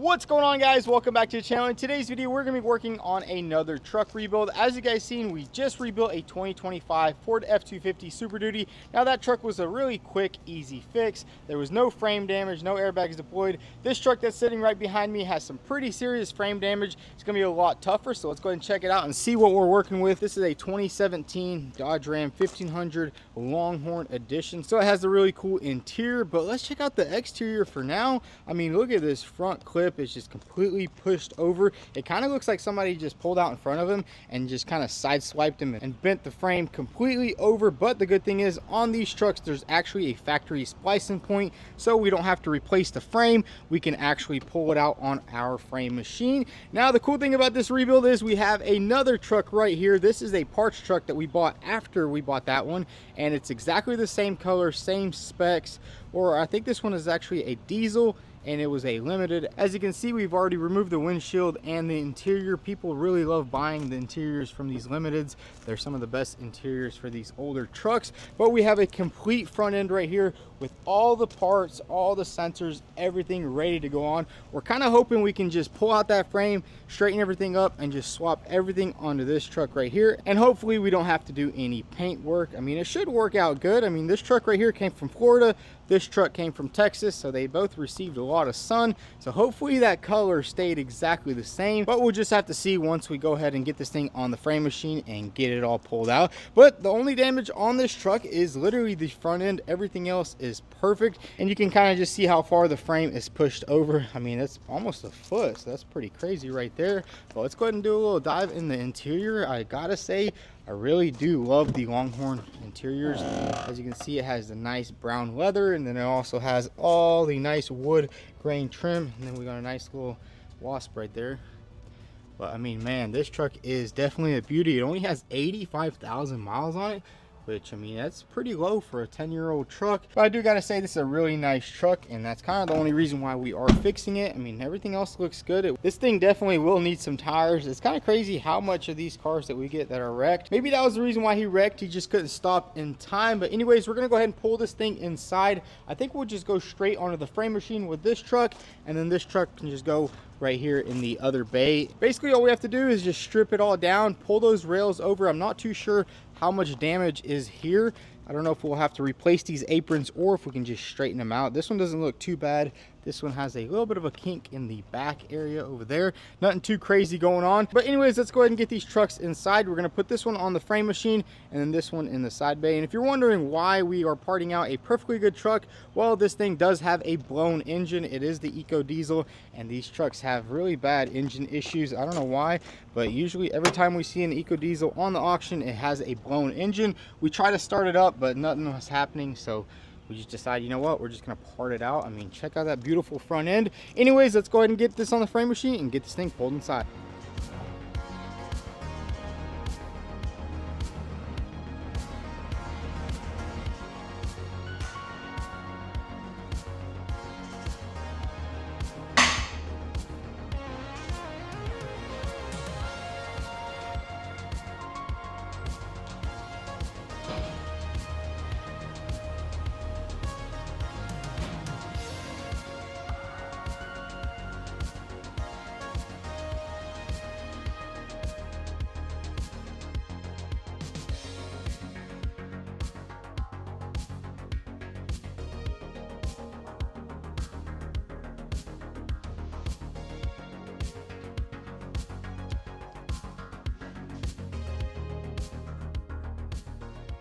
What's going on, guys? Welcome back to the channel. In today's video, we're going to be working on another truck rebuild. As you guys seen, we just rebuilt a 2025 Ford F-250 Super Duty. Now that truck was a really quick, easy fix. There was no frame damage, no airbags deployed. This truck that's sitting right behind me has some pretty serious frame damage. It's going to be a lot tougher, so let's go ahead and check it out and see what we're working with. This is a 2017 Dodge Ram 1500 Longhorn Edition. So it has a really cool interior, but let's check out the exterior for now. I mean, look at this front clip. It's just completely pushed over. It kind of looks like somebody just pulled out in front of him and just kind of sideswiped him and bent the frame completely over. But the good thing is, on these trucks there's actually a factory splicing point, so we don't have to replace the frame. We can actually pull it out on our frame machine. Now the cool thing about this rebuild is we have another truck right here. This is a parts truck that we bought after we bought that one, and it's exactly the same color, same specs, or I think this one is actually a diesel, and it was a limited. As you can see, we've already removed the windshield and the interior. People really love buying the interiors from these limiteds. They're some of the best interiors for these older trucks. But we have a complete front end right here with all the parts, all the sensors, everything ready to go on. We're kind of hoping we can just pull out that frame, straighten everything up, and just swap everything onto this truck right here. And hopefully we don't have to do any paint work. I mean, it should work out good. I mean, this truck right here came from Florida. This truck came from Texas, so they both received a lot of sun. So hopefully that color stayed exactly the same, but we'll just have to see once we go ahead and get this thing on the frame machine and get it all pulled out. But the only damage on this truck is literally the front end. Everything else is perfect, and you can kind of just see how far the frame is pushed over. I mean, that's almost a foot, so that's pretty crazy right there. But let's go ahead and do a little dive in the interior. I gotta say, I really do love the Longhorn interiors. As you can see, it has the nice brown leather, and then it also has all the nice wood grain trim, and then we got a nice little wasp right there. But I mean, man, this truck is definitely a beauty. It only has 85,000 miles on it, which, I mean, that's pretty low for a 10-year-old truck. But I do gotta say, this is a really nice truck, and that's kind of the only reason why we are fixing it. I mean, everything else looks good. This thing definitely will need some tires. It's kind of crazy how much of these cars that we get that are wrecked. Maybe that was the reason why he wrecked. He just couldn't stop in time. But anyways, we're gonna go ahead and pull this thing inside. I think we'll just go straight onto the frame machine with this truck, and then this truck can just go right here in the other bay. Basically, all we have to do is just strip it all down, pull those rails over. I'm not too sure how much damage is here. I don't know if we'll have to replace these aprons or if we can just straighten them out. This one doesn't look too bad. This one has a little bit of a kink in the back area over there. Nothing too crazy going on. But anyways, let's go ahead and get these trucks inside. We're gonna put this one on the frame machine and then this one in the side bay. And if you're wondering why we are parting out a perfectly good truck, well, this thing does have a blown engine. It is the Eco Diesel, and these trucks have really bad engine issues. I don't know why, but usually every time we see an Eco Diesel on the auction, it has a blown engine. We try to start it up, but nothing was happening, so we just decided, you know what, we're just gonna part it out. I mean, check out that beautiful front end. Anyways, let's go ahead and get this on the frame machine and get this thing pulled inside.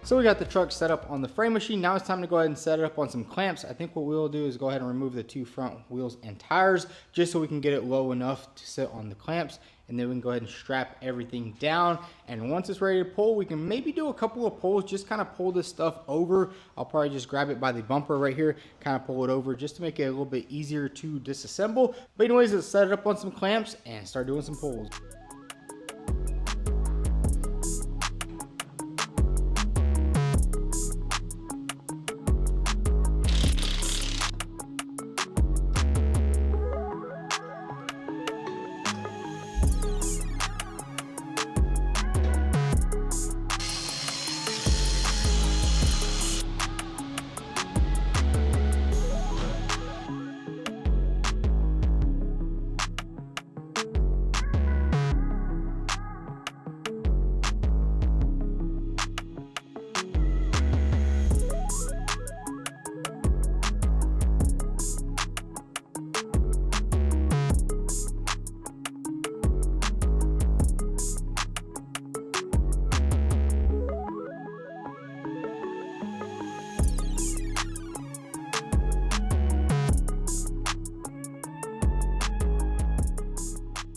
So we got the truck set up on the frame machine. Now it's time to go ahead and set it up on some clamps. I think what we'll do is go ahead and remove the two front wheels and tires just so we can get it low enough to sit on the clamps. And then we can go ahead and strap everything down. And once it's ready to pull, we can maybe do a couple of pulls, just kind of pull this stuff over. I'll probably just grab it by the bumper right here, kind of pull it over just to make it a little bit easier to disassemble. But anyways, let's set it up on some clamps and start doing some pulls.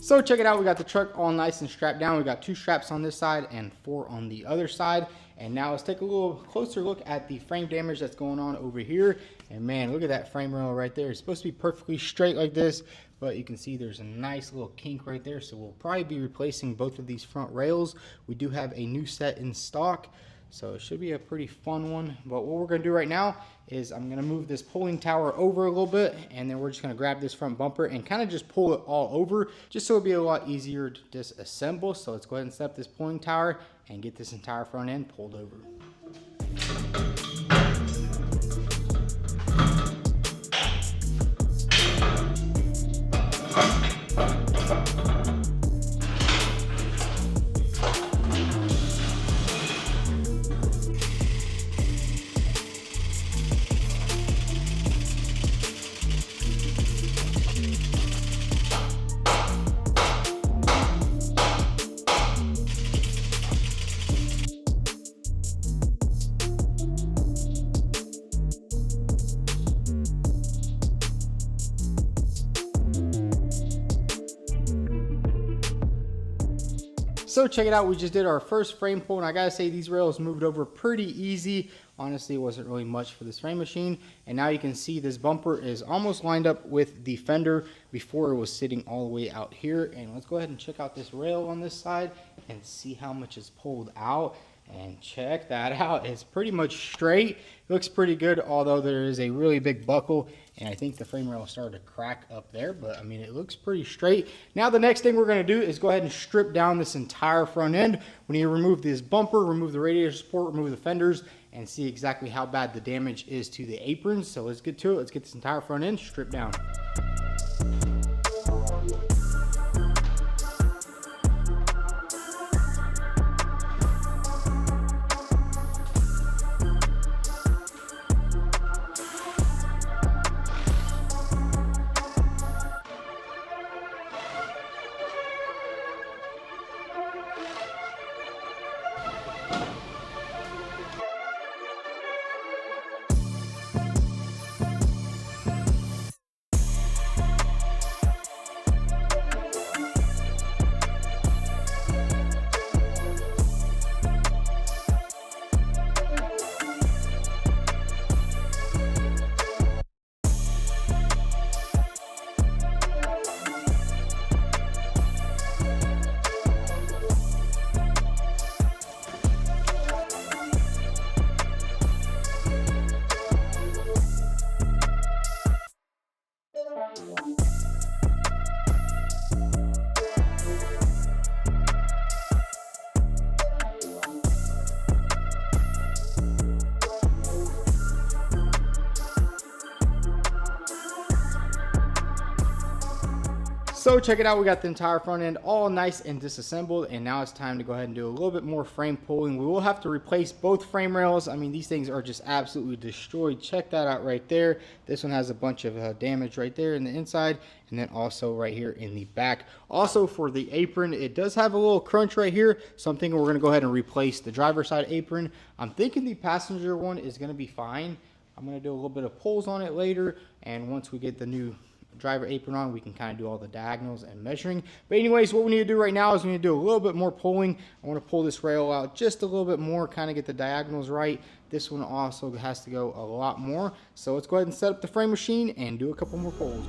So check it out, we got the truck all nice and strapped down. We got 2 straps on this side and 4 on the other side. And now let's take a little closer look at the frame damage that's going on over here. And man, look at that frame rail right there. It's supposed to be perfectly straight like this, but you can see there's a nice little kink right there. So we'll probably be replacing both of these front rails. We do have a new set in stock, so it should be a pretty fun one. But what we're gonna do right now is I'm gonna move this pulling tower over a little bit, and then we're just gonna grab this front bumper and kind of just pull it all over, just so it'll be a lot easier to disassemble. So let's go ahead and set up this pulling tower and get this entire front end pulled over. So check it out, we just did our first frame pull, and I gotta say these rails moved over pretty easy. Honestly, it wasn't really much for this frame machine. And now you can see this bumper is almost lined up with the fender before it was sitting all the way out here. And let's go ahead and check out this rail on this side and see how much is pulled out. And check that out, it's pretty much straight. It looks pretty good, although there is a really big buckle, and I think the frame rail started to crack up there, but I mean, it looks pretty straight. Now the next thing we're gonna do is go ahead and strip down this entire front end. We need to remove this bumper, remove the radiator support, remove the fenders, and see exactly how bad the damage is to the aprons. So let's get to it. Let's get this entire front end stripped down. So check it out, we got the entire front end all nice and disassembled, and now it's time to go ahead and do a little bit more frame pulling. We will have to replace both frame rails. I mean, these things are just absolutely destroyed. Check that out right there. This one has a bunch of damage right there in the inside, and then also right here in the back. Also for the apron, it does have a little crunch right here, so I'm thinking we're gonna go ahead and replace the driver's side apron. I'm thinking the passenger one is gonna be fine. I'm gonna do a little bit of pulls on it later, and once we get the new driver apron on, we can kind of do all the diagonals and measuring. But anyways, what we need to do right now is we need to do a little bit more pulling. I want to pull this rail out just a little bit more, kind of get the diagonals right. This one also has to go a lot more. So let's go ahead and set up the frame machine and do a couple more pulls.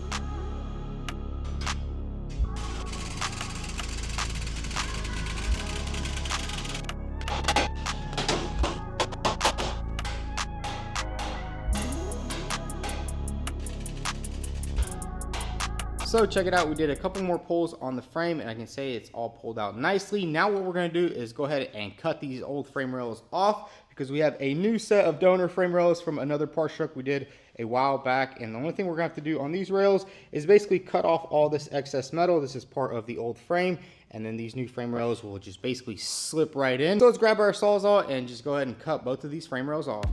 So check it out, we did a couple more pulls on the frame, and I can say it's all pulled out nicely. Now what we're gonna do is go ahead and cut these old frame rails off, because we have a new set of donor frame rails from another parts truck we did a while back. And the only thing we're gonna have to do on these rails is basically cut off all this excess metal. This is part of the old frame, and then these new frame rails will just basically slip right in. So let's grab our Sawzall and just go ahead and cut both of these frame rails off.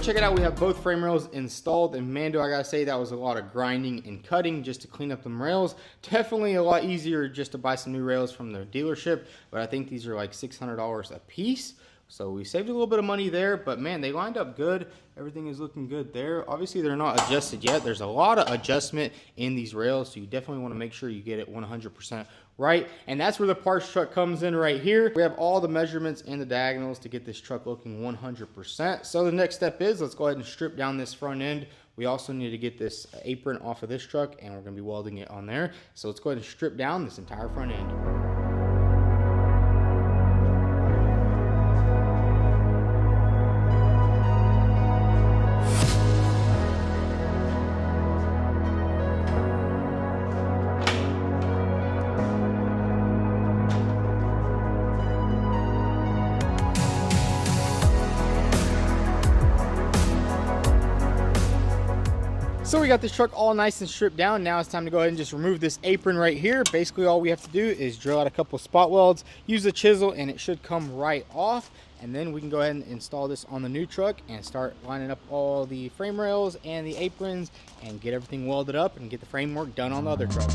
check it out, we have both frame rails installed, and man, do I gotta say that was a lot of grinding and cutting just to clean up them rails. Definitely a lot easier just to buy some new rails from the dealership, but I think these are like $600 a piece. So we saved a little bit of money there, but man, they lined up good. Everything is looking good there. Obviously, they're not adjusted yet. There's a lot of adjustment in these rails, so you definitely want to make sure you get it 100% right. And that's where the parts truck comes in right here. We have all the measurements and the diagonals to get this truck looking 100%. So the next step is, let's go ahead and strip down this front end. We also need to get this apron off of this truck, and we're going to be welding it on there. So let's go ahead and strip down this entire front end. So we got this truck all nice and stripped down. Now it's time to go ahead and just remove this apron right here. Basically all we have to do is drill out a couple spot welds, use the chisel, and it should come right off. And then we can go ahead and install this on the new truck and start lining up all the frame rails and the aprons and get everything welded up and get the framework done on the other truck.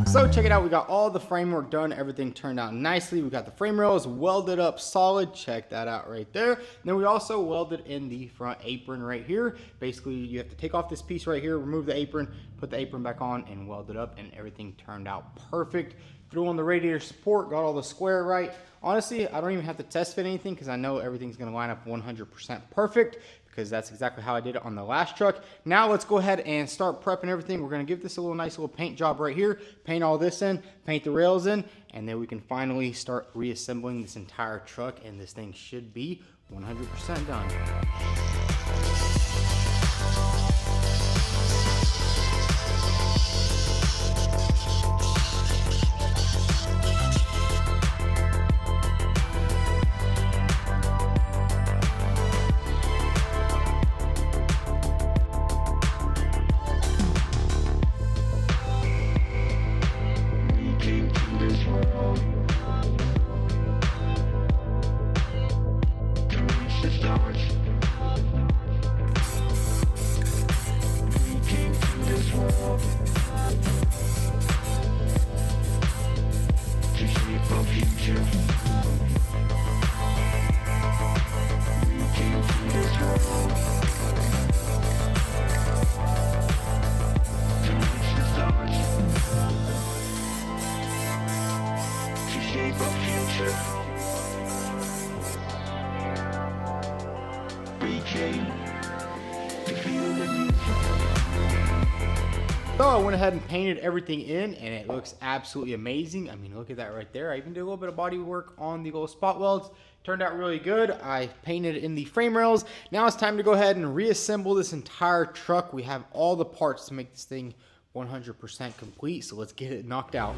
So check it out, we got all the framework done, everything turned out nicely. We got the frame rails welded up solid, check that out right there. And then we also welded in the front apron right here. Basically, you have to take off this piece right here, remove the apron, put the apron back on, and weld it up, and everything turned out perfect. Threw on the radiator support, got all the square right. Honestly, I don't even have to test fit anything because I know everything's gonna line up 100% perfect, because that's exactly how I did it on the last truck. Now let's go ahead and start prepping everything. We're gonna give this a nice little paint job right here, paint all this in, paint the rails in, and then we can finally start reassembling this entire truck, and this thing should be 100% done. So I went ahead and painted everything in, and it looks absolutely amazing. I mean, look at that right there. I even did a little bit of body work on the little spot welds. Turned out really good. I painted in the frame rails. Now it's time to go ahead and reassemble this entire truck. We have all the parts to make this thing 100% complete, so let's get it knocked out.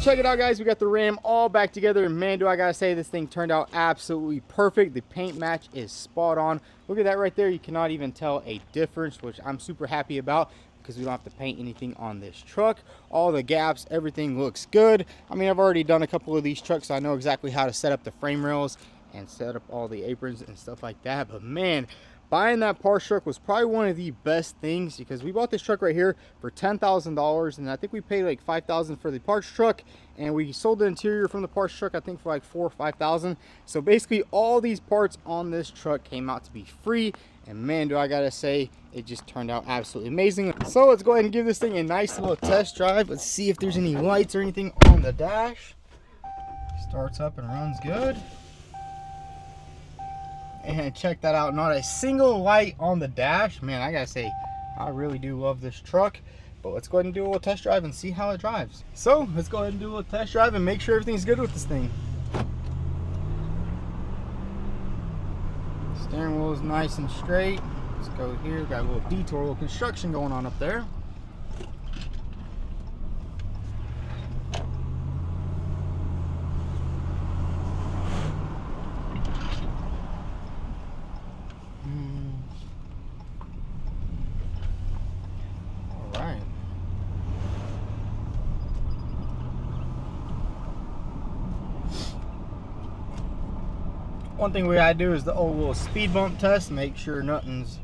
check it out, guys. We got the Ram all back together, and man, do I gotta say, this thing turned out absolutely perfect. The paint match is spot on. Look at that right there. You cannot even tell a difference, which I'm super happy about, because we don't have to paint anything on this truck. All the gaps, everything looks good. I mean, I've already done a couple of these trucks, so I know exactly how to set up the frame rails and set up all the aprons and stuff like that. But man, buying that parts truck was probably one of the best things, because we bought this truck right here for $10,000, and I think we paid like $5,000 for the parts truck, and we sold the interior from the parts truck I think for like $4,000 or $5,000. So basically all these parts on this truck came out to be free, and man, do I gotta say, it just turned out absolutely amazing. So let's go ahead and give this thing a nice little test drive. Let's see if there's any lights or anything on the dash. Starts up and runs good. And check that out, not a single light on the dash. Man, I gotta say, I really do love this truck. But let's go ahead and do a little test drive and see how it drives. So let's go ahead and do a little test drive and make sure everything's good with this thing. Steering wheel is nice and straight. Let's go here. Got a little detour, a little construction going on up there. Alright. One thing we gotta do is the old little speed bump test, make sure nothing's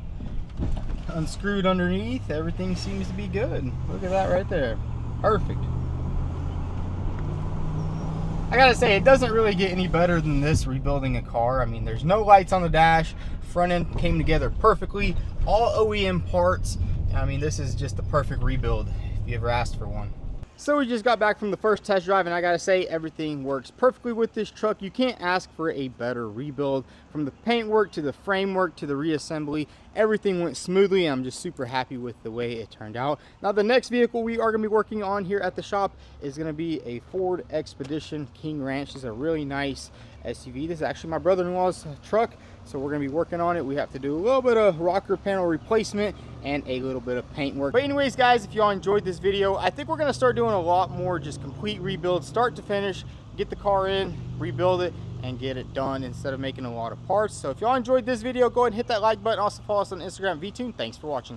unscrewed underneath. Everything seems to be good. Look at that right there. Perfect. I gotta say, it doesn't really get any better than this rebuilding a car. I mean, there's no lights on the dash. Front end came together perfectly. All OEM parts. I mean, this is just the perfect rebuild if you ever asked for one. So we just got back from the first test drive, and I gotta say, everything works perfectly with this truck. You can't ask for a better rebuild. From the paint work to the framework to the reassembly, everything went smoothly, and I'm just super happy with the way it turned out. Now the next vehicle we are gonna be working on here at the shop is gonna be a Ford Expedition King Ranch. This is a really nice SUV. This is actually my brother-in-law's truck, so we're gonna be working on it. We have to do a little bit of rocker panel replacement and a little bit of paint work. But anyways, guys, if y'all enjoyed this video, I think we're gonna start doing a lot more just complete rebuilds, start to finish, get the car in, rebuild it, and get it done instead of making a lot of parts. So if y'all enjoyed this video, go ahead and hit that like button. Also follow us on Instagram, vTuned. Thanks for watching.